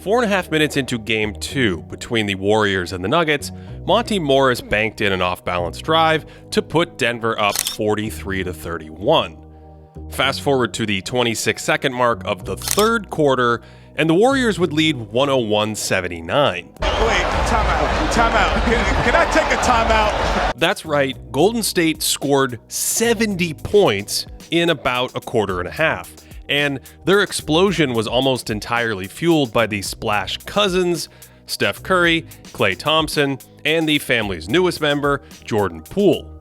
4.5 minutes into Game 2 between the Warriors and the Nuggets, Monte Morris banked in an off-balance drive to put Denver up 43-31. Fast forward to the 26-second mark of the third quarter, and the Warriors would lead 101-79. Wait, timeout. Can I take a timeout? That's right, Golden State scored 70 points in about a quarter and a half, and their explosion was almost entirely fueled by the Splash Cousins, Steph Curry, Klay Thompson, and the family's newest member, Jordan Poole.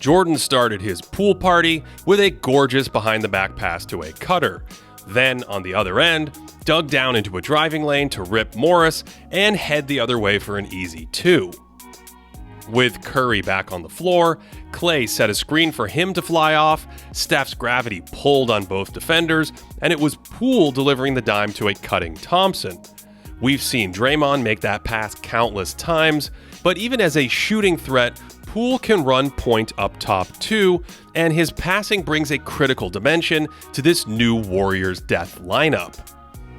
Jordan started his pool party with a gorgeous behind-the-back pass to a cutter, then, on the other end, dug down into a driving lane to rip Morris and head the other way for an easy 2. With Curry back on the floor, Klay set a screen for him to fly off, Steph's gravity pulled on both defenders, and it was Poole delivering the dime to a cutting Thompson. We've seen Draymond make that pass countless times, but even as a shooting threat, Poole can run point up top too, and his passing brings a critical dimension to this new Warriors death lineup.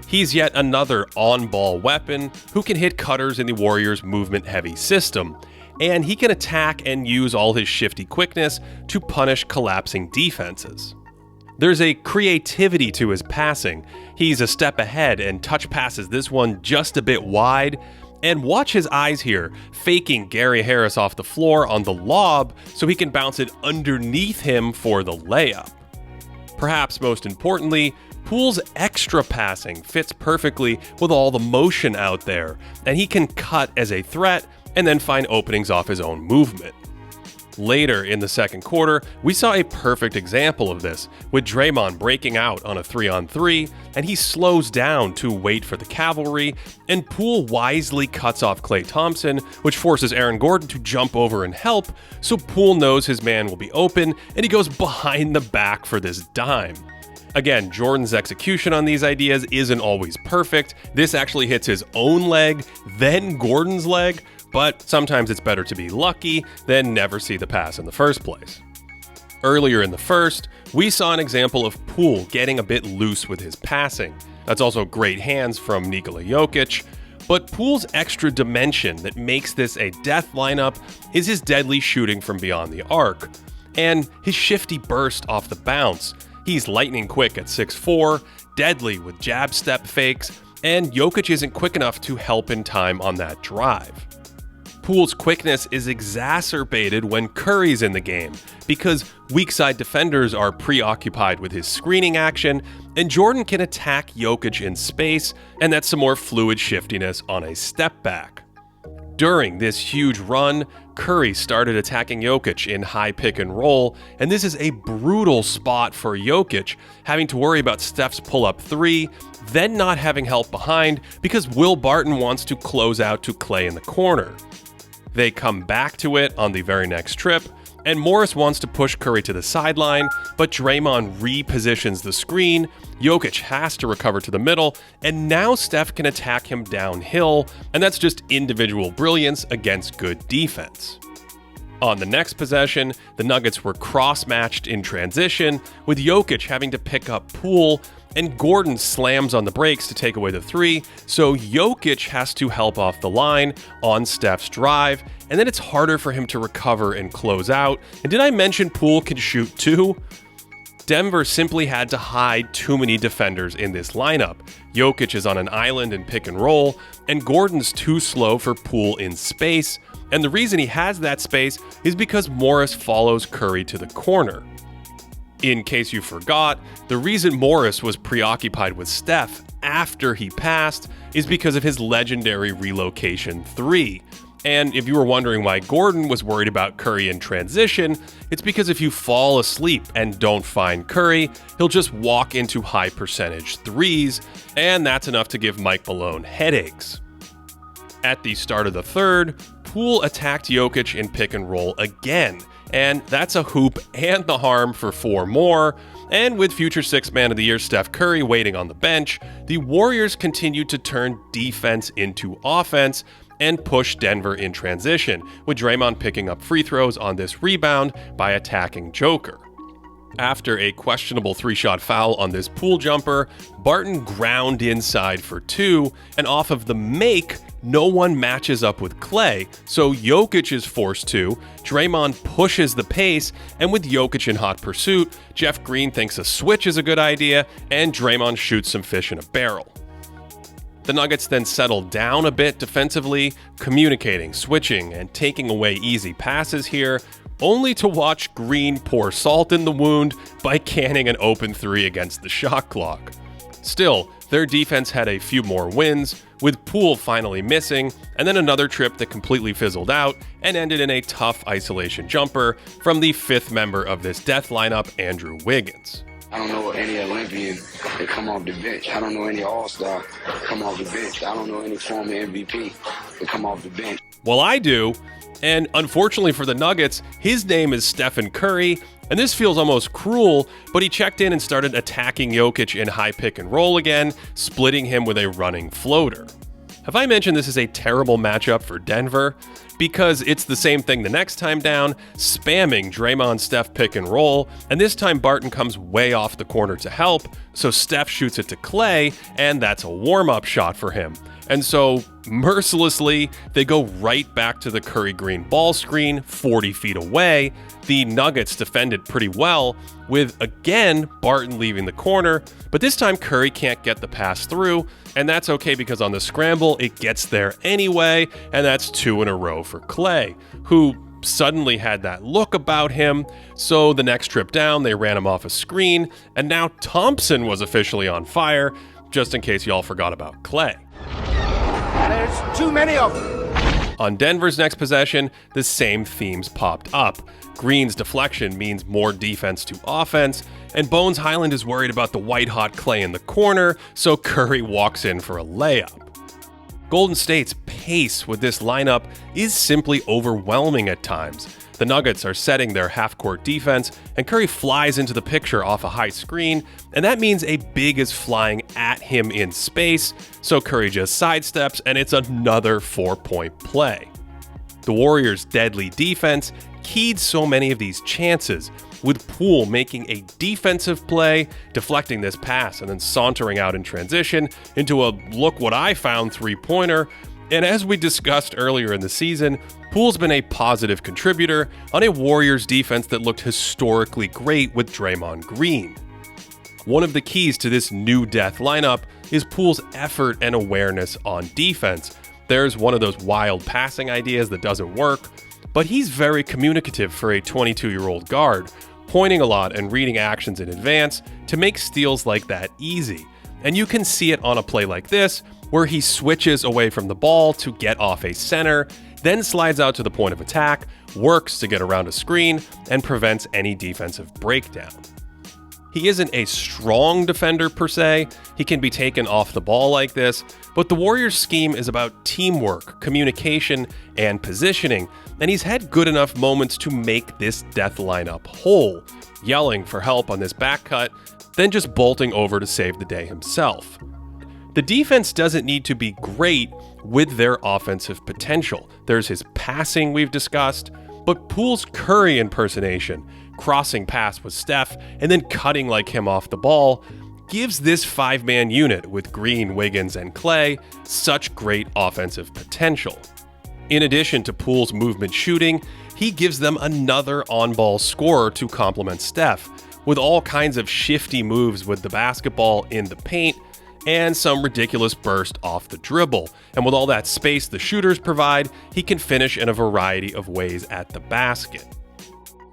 He's yet another on-ball weapon who can hit cutters in the Warriors' movement-heavy system, and he can attack and use all his shifty quickness to punish collapsing defenses. There's a creativity to his passing. He's a step ahead and touch passes this one just a bit wide. And watch his eyes here, faking Gary Harris off the floor on the lob so he can bounce it underneath him for the layup. Perhaps most importantly, Poole's extra passing fits perfectly with all the motion out there, and he can cut as a threat and then find openings off his own movement. Later in the second quarter, we saw a perfect example of this, with Draymond breaking out on a 3-on-3, and he slows down to wait for the cavalry, and Poole wisely cuts off Klay Thompson, which forces Aaron Gordon to jump over and help, so Poole knows his man will be open, and he goes behind the back for this dime. Again, Jordan's execution on these ideas isn't always perfect. This actually hits his own leg, then Gordon's leg, but sometimes it's better to be lucky than never see the pass in the first place. Earlier in the first, we saw an example of Poole getting a bit loose with his passing. That's also great hands from Nikola Jokic, but Poole's extra dimension that makes this a death lineup is his deadly shooting from beyond the arc, and his shifty burst off the bounce. He's lightning quick at 6'4", deadly with jab step fakes, and Jokic isn't quick enough to help in time on that drive. Poole's quickness is exacerbated when Curry's in the game, because weak side defenders are preoccupied with his screening action, and Jordan can attack Jokic in space, and that's some more fluid shiftiness on a step back. During this huge run, Curry started attacking Jokic in high pick and roll, and this is a brutal spot for Jokic, having to worry about Steph's pull-up 3, then not having help behind because Will Barton wants to close out to Klay in the corner. They come back to it on the very next trip, and Morris wants to push Curry to the sideline, but Draymond repositions the screen, Jokic has to recover to the middle, and now Steph can attack him downhill, and that's just individual brilliance against good defense. On the next possession, the Nuggets were cross-matched in transition, with Jokic having to pick up Poole, and Gordon slams on the brakes to take away the 3, so Jokic has to help off the line on Steph's drive, and then it's harder for him to recover and close out. And did I mention Poole can shoot too? Denver simply had to hide too many defenders in this lineup. Jokic is on an island in pick and roll, and Gordon's too slow for Poole in space, and the reason he has that space is because Morris follows Curry to the corner. In case you forgot, the reason Morris was preoccupied with Steph after he passed is because of his legendary relocation 3. And if you were wondering why Gordon was worried about Curry in transition, it's because if you fall asleep and don't find Curry, he'll just walk into high percentage 3s, and that's enough to give Mike Malone headaches. At the start of the third, Poole attacked Jokic in pick and roll again, and that's a hoop and the harm for 4 more. And with future Sixth Man of the Year Steph Curry waiting on the bench, the Warriors continued to turn defense into offense and push Denver in transition, with Draymond picking up free throws on this rebound by attacking Joker. After a questionable 3-shot foul on this Poole jumper, Barton ground inside for 2, and off of the make, no one matches up with Klay, so Jokic is forced to. Draymond pushes the pace, and with Jokic in hot pursuit, Jeff Green thinks a switch is a good idea, and Draymond shoots some fish in a barrel. The Nuggets then settle down a bit defensively, communicating, switching, and taking away easy passes here, only to watch Green pour salt in the wound by canning an open 3 against the shot clock. Still, their defense had a few more wins, with Poole finally missing, and then another trip that completely fizzled out and ended in a tough isolation jumper from the 5th member of this death lineup, Andrew Wiggins. I don't know any Olympian that come off the bench. I don't know any All-Star come off the bench. I don't know any former MVP that come off the bench. Well, I do. And unfortunately for the Nuggets, his name is Stephen Curry, and this feels almost cruel, but he checked in and started attacking Jokic in high pick and roll again, splitting him with a running floater. Have I mentioned this is a terrible matchup for Denver? Because it's the same thing the next time down, spamming Draymond Steph pick and roll, and this time Barton comes way off the corner to help, so Steph shoots it to Klay, and that's a warm-up shot for him. And so, mercilessly, they go right back to the Curry-Green ball screen 40 feet away. The Nuggets defended pretty well, with, again, Barton leaving the corner, but this time Curry can't get the pass through, and that's okay because on the scramble, it gets there anyway, and that's 2 in a row for Klay, who suddenly had that look about him. So the next trip down, they ran him off a screen, and now Thompson was officially on fire, just in case y'all forgot about Klay. There's too many of them. On Denver's next possession, the same themes popped up. Green's deflection means more defense to offense, and Bones Highland is worried about the white-hot Klay in the corner, so Curry walks in for a layup. Golden State's pace with this lineup is simply overwhelming at times. The Nuggets are setting their half-court defense, and Curry flies into the picture off a high screen, and that means a big is flying at him in space, so Curry just sidesteps, and it's another 4-point play. The Warriors' deadly defense keyed so many of these chances, with Poole making a defensive play, deflecting this pass, and then sauntering out in transition into a look-what-I-found 3-pointer. And as we discussed earlier in the season, Poole's been a positive contributor on a Warriors defense that looked historically great with Draymond Green. One of the keys to this new death lineup is Poole's effort and awareness on defense. There's one of those wild passing ideas that doesn't work, but he's very communicative for a 22-year-old guard, pointing a lot and reading actions in advance to make steals like that easy. And you can see it on a play like this, where he switches away from the ball to get off a center, then slides out to the point of attack, works to get around a screen, and prevents any defensive breakdown. He isn't a strong defender per se, he can be taken off the ball like this, but the Warriors' scheme is about teamwork, communication, and positioning, and he's had good enough moments to make this death lineup whole, yelling for help on this back cut, then just bolting over to save the day himself. The defense doesn't need to be great with their offensive potential. There's his passing we've discussed, but Poole's Curry impersonation, crossing pass with Steph, and then cutting like him off the ball, gives this 5-man unit with Green, Wiggins, and Klay such great offensive potential. In addition to Poole's movement shooting, he gives them another on-ball scorer to complement Steph, with all kinds of shifty moves with the basketball in the paint, and some ridiculous burst off the dribble. And with all that space the shooters provide, he can finish in a variety of ways at the basket.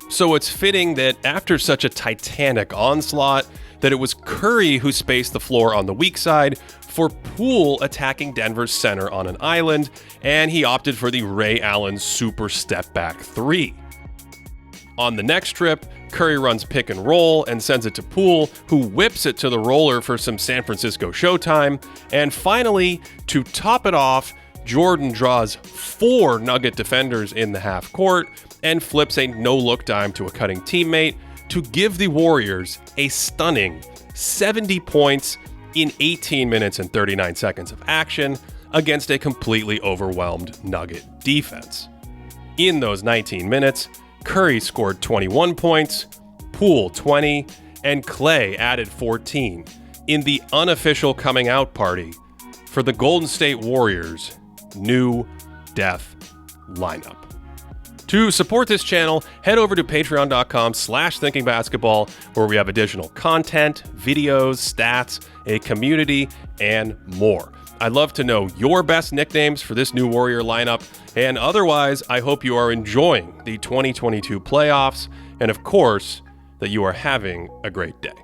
So it's fitting that after such a titanic onslaught, that it was Curry who spaced the floor on the weak side for Poole attacking Denver's center on an island, and he opted for the Ray Allen super step back 3. On the next trip, Curry runs pick and roll and sends it to Poole, who whips it to the roller for some San Francisco showtime. And finally, to top it off, Jordan draws 4 Nugget defenders in the half court and flips a no-look dime to a cutting teammate to give the Warriors a stunning 70 points in 18 minutes and 39 seconds of action against a completely overwhelmed Nugget defense. In those 19 minutes, Curry scored 21 points, Poole 20, and Klay added 14 in the unofficial coming out party for the Golden State Warriors' new death lineup. To support this channel, head over to patreon.com/thinkingbasketball, where we have additional content, videos, stats, a community, and more. I'd love to know your best nicknames for this new Warrior lineup, and otherwise, I hope you are enjoying the 2022 playoffs, and of course, that you are having a great day.